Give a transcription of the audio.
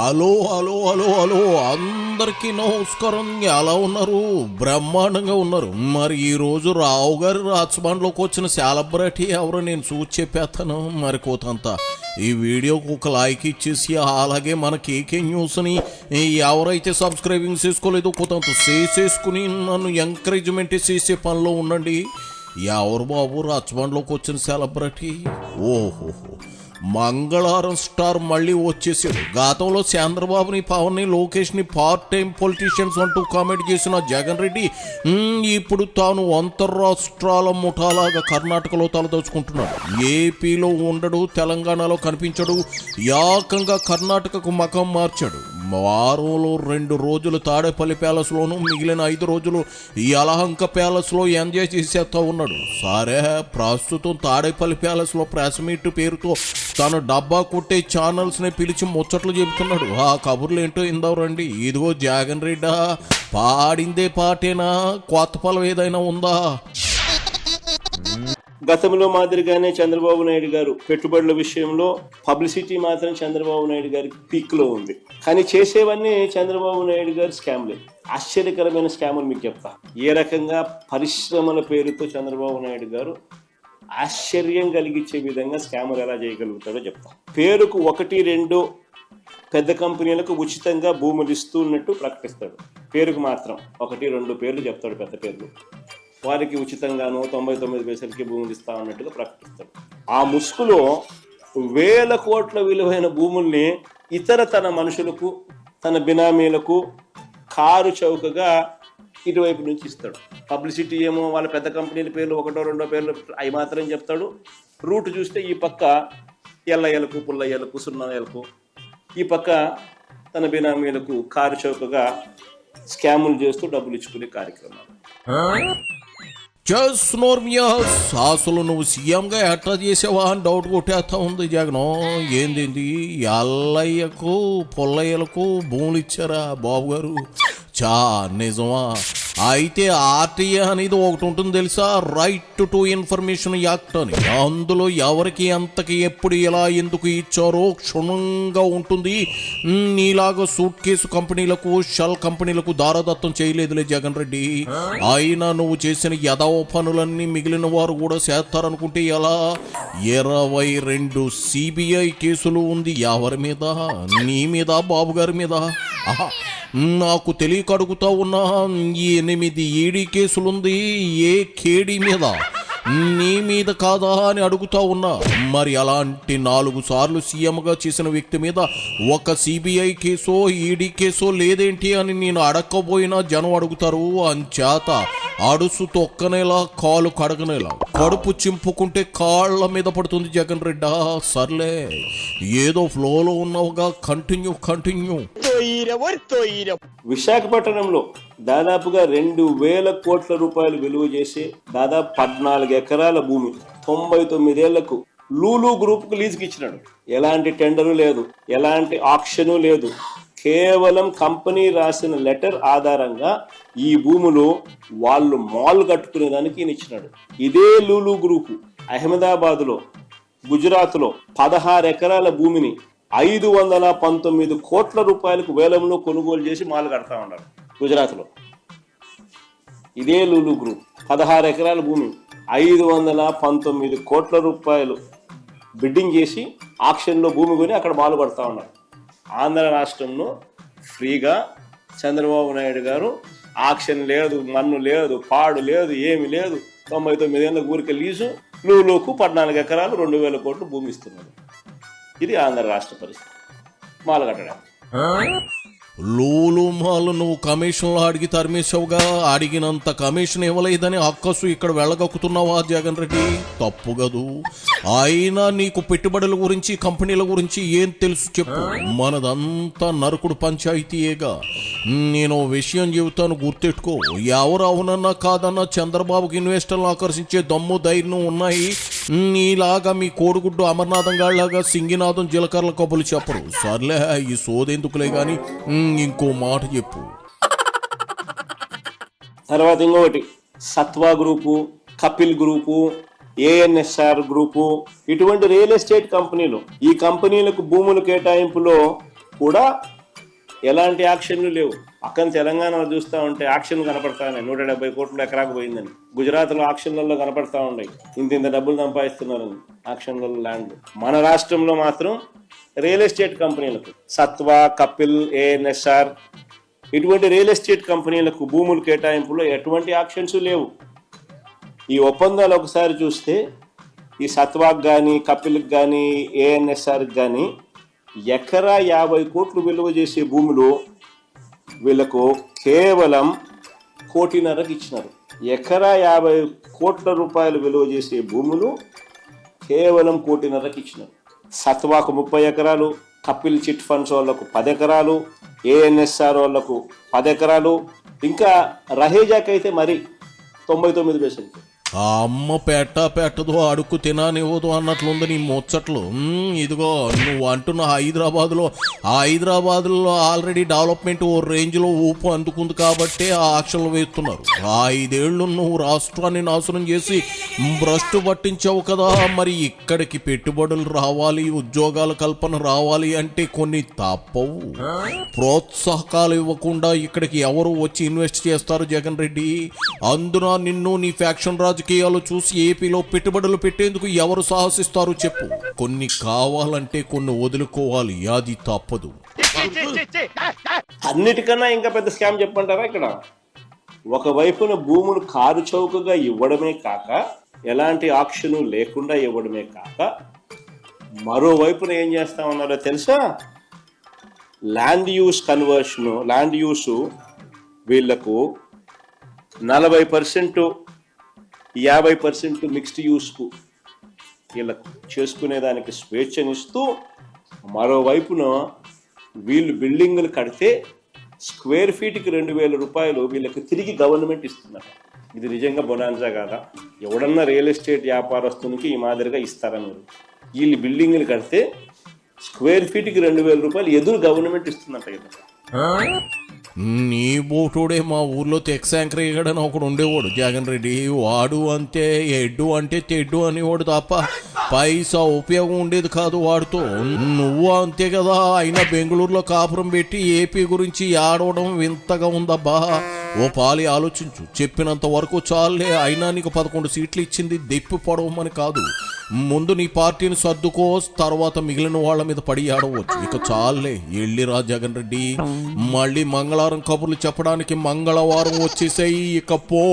Hello hello hello hello అందరికీ నమస్కారం. ఎలా ఉన్నారు? బ్రహ్మాండంగా ఉన్నారు. మరి ఈరోజు రావు గారి రాజమండ్లోకి వచ్చిన సెలబ్రిటీ ఎవరో నేను చూసి చెప్పేస్తాను. మరి కోతంతా ఈ వీడియోకి ఒక లైక్ ఇచ్చేసి, అలాగే మన కేకే న్యూస్ని ఎవరైతే సబ్స్క్రైబింగ్ చేసుకోలేదో కోతంత చేసేసుకుని నన్ను ఎంకరేజ్మెంట్ చేసే పనిలో ఉండండి. ఎవరు బాబు రాజమండ్లోకి వచ్చిన సెలబ్రిటీ? ఓహోహో, మంగళవారం స్టార్ మళ్ళీ వచ్చేసాడు. గతంలో చంద్రబాబుని, పవన్ని, లోకేష్ని పార్ట్ టైం పొలిటీషియన్స్ అంటూ కామెంట్ చేసిన జగన్ రెడ్డి ఇప్పుడు తాను అంతర్రాష్ట్రాల ముఠాలాగా కర్ణాటకలో తలదోచుకుంటున్నాడు. ఏపీలో ఉండడు, తెలంగాణలో కనిపించడు, ఏకంగా కర్ణాటకకు మకం మార్చాడు. వారంలో 2 రోజులు తాడేపల్లి ప్యాలెస్లోనూ మిగిలిన 5 రోజులు యలహంక ప్యాలెస్లో ఎంజాయ్ చేసేస్తా ఉన్నాడు. సరే, ప్రస్తుతం తాడేపల్లి ప్యాలెస్లో ప్రెస్ మీట్ పేరుతో తను డబ్బా కొట్టే ఛానల్స్ని పిలిచి ముచ్చట్లు చెబుతున్నాడు. ఆ కబుర్లు ఏంటో ఇందవరండి. ఇదిగో జగన్ రెడ్డా, పాడిందే పాటేనా? కొత్త పొలం ఏదైనా ఉందా? గతంలో మాదిరిగానే చంద్రబాబు నాయుడు గారు పెట్టుబడుల విషయంలో పబ్లిసిటీ మాత్రం చంద్రబాబు నాయుడు గారి పీక్ లో ఉంది. కానీ చేసేవన్నీ చంద్రబాబు నాయుడు గారి స్కామ్లే. ఆశ్చర్యకరమైన స్కాములు మీకు చెప్తా. ఏ రకంగా పరిశ్రమల పేరుతో చంద్రబాబు నాయుడు గారు ఆశ్చర్యం కలిగించే విధంగా స్కాములు ఎలా చేయగలుగుతాడో చెప్తా. పేరుకు 1-2 పెద్ద కంపెనీలకు ఉచితంగా భూములు ఇస్తున్నట్టు ప్రకటిస్తాడు. పేరుకు మాత్రం 1-2 పేర్లు చెప్తాడు, పెద్ద పేర్లు. వారికి ఉచితంగాను 99 పైసలకి భూములు ఇస్తా అన్నట్టుగా ప్రకటిస్తాడు. ఆ ముసుగులో 1000 కోట్ల విలువైన భూముల్ని తన మనుషులకు, తన బినామీలకు కారు చౌకగా ఇటువైపు నుంచి ఇస్తాడు. పబ్లిసిటీ ఏమో వాళ్ళ పెద్ద కంపెనీల పేర్లు 1-2 పేర్లు అవి మాత్రం చెప్తాడు. రూట్ చూస్తే ఈ పక్క ఎల్లయ్యలకు, పుల్లయ్యలకు, సున్నయ్యలకు, ఈ పక్క తన బినామీలకు కారు చౌకగా స్కాములు చేస్తూ డబ్బులు ఇచ్చుకునే కార్యక్రమాలు చేస్తున్నోర్మియా. అసలు నువ్వు సీఎంగా ఎట్లా చేసావా అని డౌట్ కొట్టేస్తా ఉంది జగన్. ఏంది ఎల్లయ్యకు, పుల్లయ్యలకు భూములు ఇచ్చారా బాబు గారు? నిజమా? అయితే ఆర్టీఏ అనేది ఒకటి ఉంటుంది తెలుసా, రైట్ టు ఇన్ఫర్మేషన్ యాక్ట్ అని. అందులో ఎవరికి ఎంతకి ఎప్పుడు ఎలా ఎందుకు ఇచ్చారో క్షుణ్ణంగా ఉంటుంది. నీలాగా సూట్ కేసు కంపెనీలకు, షెల్ కంపెనీలకు దారదత్తం చేయలేదులే జగన్ రెడ్డి. అయినా నువ్వు చేసిన యదవ పనులన్నీ మిగిలిన వారు కూడా చేస్తారనుకుంటే ఎలా? 22 CBI కేసులు ఉంది. ఎవరి మీద? నీ మీద, బాబు గారి మీద? నాకు తెలియక అడుగుతా ఉన్నా, 8 ED కేసులుంది. ఏ కేడీ మీద? నీ మీద కాదా అని అడుగుతా ఉన్నా. మరి అలాంటి 4 సార్లు సీఎంగా చేసిన వ్యక్తి మీద ఒక CBI కేసో, ED కేసో లేదేంటి అని నేను అడక్కపోయినా జనం అడుగుతారు. అంచేత అడుసు తొక్కనేలా, కాలు కడగనేలా, కడుపు చింపుకుంటే కాళ్ళ మీద పడుతుంది జగన్ రెడ్డా. సర్లే, ఏదో ఫ్లోలో ఉన్నావుగా, కంటిన్యూ. విశాఖపట్నంలో దాదాపుగా 2000 కోట్ల రూపాయలు విలువ చేసి దాదాపు 14 ఎకరాల భూమి 99 ఏళ్లకు లూలు గ్రూప్ కు లీజుకి ఇచ్చినాడు. ఎలాంటి టెండరు లేదు, ఎలాంటి ఆక్షను లేదు. కేవలం కంపెనీ రాసిన లెటర్ ఆధారంగా ఈ భూములు వాళ్ళు మాల్ కట్టుకునేదానికి ఈయన ఇచ్చినాడు. ఇదే లూలు గ్రూపు అహ్మదాబాద్ లో, గుజరాత్ లో 16 ఎకరాల భూమిని 519 కోట్ల రూపాయలకు వేలంలో కొనుగోలు చేసి మాల్ కడతా ఉన్నారు గుజరాత్ లో. ఇదే లూలు గ్రూప్ 16 ఎకరాల భూమి 519 కోట్ల రూపాయలు బిడ్డింగ్ చేసి ఆక్షన్లో భూమి కొని అక్కడ మాలు కడతా ఉన్నారు. ఆంధ్ర రాష్ట్రంలో ఫ్రీగా చంద్రబాబు నాయుడు గారు ఆక్షన్ లేదు, మన్ను లేదు, పాడు లేదు, ఏమి లేదు. 99 ఏళ్ళ ఊరికి లీజు, లూలుకు 14 ఎకరాలు 2000 కోట్లు భూమి ఇస్తున్నారు. ఇది ఆంధ్ర రాష్ట్ర పరిస్థితి. మాలు కట్టడానికి లూలు మాలు నువ్వు కమిషన్లో అడిగి తరిమేశావుగా. అడిగినంత కమిషన్ ఇవ్వలేదని అక్కసు ఇక్కడ వెళ్ళగక్కుతున్నావా జగన్ రెడ్డి? తప్పు కదూ. అయినా నీకు పెట్టుబడుల గురించి, కంపెనీల గురించి ఏం తెలుసు చెప్పు. మనదంతా నరకుడు పంచాయతీయేగా. నేను విషయం చెబుతాను, గుర్తెట్టుకో. ఎవరు అవునన్నా కాదన్నా చంద్రబాబుకి ఇన్వెస్టర్లను ఆకర్షించే దమ్ము, ధైర్యం ఉన్నాయి. నీలాగా మీ కోడిగుడ్డు అమర్నాథం గాళ్ళలాగా సింగినాథం జీలకర్ల కబులు చెప్పరు. సర్లే, ఈ సోదెందుకులే గాని ఇంకో మాట చెప్పు. తర్వాత ఇంకొకటి Satva group, Kapil group, ANSR group, ఇటువంటి రియల్ ఎస్టేట్ కంపెనీలు. ఈ కంపెనీలకు భూముల కేటాయింపులో కూడా ఎలాంటి యాక్షన్లు లేవు. పక్కన తెలంగాణలో చూస్తూ ఉంటే యాక్షన్ కనపడతా ఉన్నాయి. 170 కోట్లు ఎకరాకు పోయిందని. గుజరాత్లో ఆక్షన్లలో కనపడతా ఉన్నాయి, ఇంత డబ్బులు సంపాదిస్తున్నారని ఆక్షన్లలో ల్యాండ్. మన రాష్ట్రంలో మాత్రం రియల్ ఎస్టేట్ కంపెనీలకు, సత్వా, కపిల్, ఏఎన్ఎస్ఆర్ ఇటువంటి రియల్ ఎస్టేట్ కంపెనీలకు భూములు కేటాయింపులో ఎటువంటి యాక్షన్స్ లేవు. ఈ ఒప్పందాలు ఒకసారి చూస్తే ఈ సత్వాకు కానీ, కపిల్కి కానీ, ఏఎన్ఎస్ఆర్కి కానీ ఎకరా 50 కోట్లు విలువ చేసే భూములు వీళ్ళకు కేవలం 1.5 కోటికి ఇచ్చినారు. ఎకరా 50 కోట్ల రూపాయలు విలువ చేసే భూములు కేవలం 1.5 కోటికి ఇచ్చినారు. సత్వాకు 30 ఎకరాలు, కపిల్ చిట్ ఫండ్స్ వాళ్ళకు 10 ఎకరాలు, ఏఎన్ఎస్ఆర్ వాళ్ళకు 10 ఎకరాలు, ఇంకా రహేజాకి అయితే మరి 99%. ఆ అమ్మ పెట్టదో అడుక్కు తిననివ్వదు అన్నట్లుంది నీ ముచ్చట్లు. ఇదిగో నువ్వు అంటున్న హైదరాబాద్లో ఆల్రెడీ డెవలప్మెంట్ ఓ రేంజ్లో ఊపు అందుకుంది కాబట్టి ఆ ఆక్షన్లు వేస్తున్నారు. 5 ఏళ్ళు నువ్వు రాష్ట్రాన్ని నాశనం చేసి భ్రష్టు పట్టించావు కదా. మరి ఇక్కడికి పెట్టుబడులు రావాలి, ఉద్యోగాల కల్పన రావాలి అంటే కొన్ని తప్పవు. ప్రోత్సాహకాలు ఇవ్వకుండా ఇక్కడికి ఎవరు వచ్చి ఇన్వెస్ట్ చేస్తారు జగన్ రెడ్డి? అందున నిన్ను నీ ఫ్యాక్షన్ రాజకీయాలు చూసి ఏపీలో పెట్టుబడులు పెట్టేందుకు ఎవరు సాహసిస్తారు చెప్పు? కొన్ని కావాలంటే కొన్ని వదులుకోవాలి, అది తప్పదు. అన్నిటికన్నా ఇంకా పెద్ద స్కామ్ చెప్పంటారా ఇక్కడ? ఒకవైపున భూములు కారు చౌకగా ఇవ్వడమే కాక, ఎలాంటి ఆక్షను లేకుండా ఇవ్వడమే కాక, మరోవైపున ఏం చేస్తా ఉన్నారో తెలుసా? Land use conversion, land use వీళ్లకు 40%, 50% మిక్స్డ్ యూస్కు వీళ్ళకు చేసుకునేదానికి స్వేచ్ఛనిస్తూ, మరోవైపున వీళ్ళు బిల్డింగులు కడితే స్క్వేర్ ఫీట్కి 2,000 రూపాయలు వీళ్ళకి తిరిగి గవర్నమెంట్ ఇస్తున్నారు. ఇది నిజంగా బొనాన్సా కాదా? ఎవడన్నా రియల్ ఎస్టేట్ వ్యాపారస్తునికి ఈ మాదిరిగా ఇస్తారా మీరు? వీళ్ళు బిల్డింగులు కడితే స్క్వేర్ ఫీట్కి 2,000 రూపాయలు ఎదురు గవర్నమెంట్ ఇస్తుందంట కదా. నీ బోటుడే మా ఊర్లో తెక్సాంక్రేయడని ఒకడు ఉండేవాడు జగన్ రెడ్డి. వాడు అంతే, ఎడ్డు అంటే తెడ్డు అనేవాడు తప్ప పైసా ఉపయోగం ఉండేది కాదు వాడితో. నువ్వు అంతే కదా. అయినా బెంగళూరులో కాపురం పెట్టి ఏపీ గురించి ఆడవడం వింతగా ఉందబ్బా. ఓ పాలి ఆలోచించు. చెప్పినంత వరకు చాలే. అయినా నీకు 11 సీట్లు ఇచ్చింది దెప్పి పడవమని కాదు. ముందు నీ పార్టీని సర్దుకో, తర్వాత మిగిలిన వాళ్ళ మీద పడి ఆడవచ్చు. ఇక చాలే, ఎల్లిరా జగన్ రెడ్డి. మళ్ళీ మంగళవారం కబుర్లు చెప్పడానికి మంగళవారం వచ్చేసాయి. ఇక పో.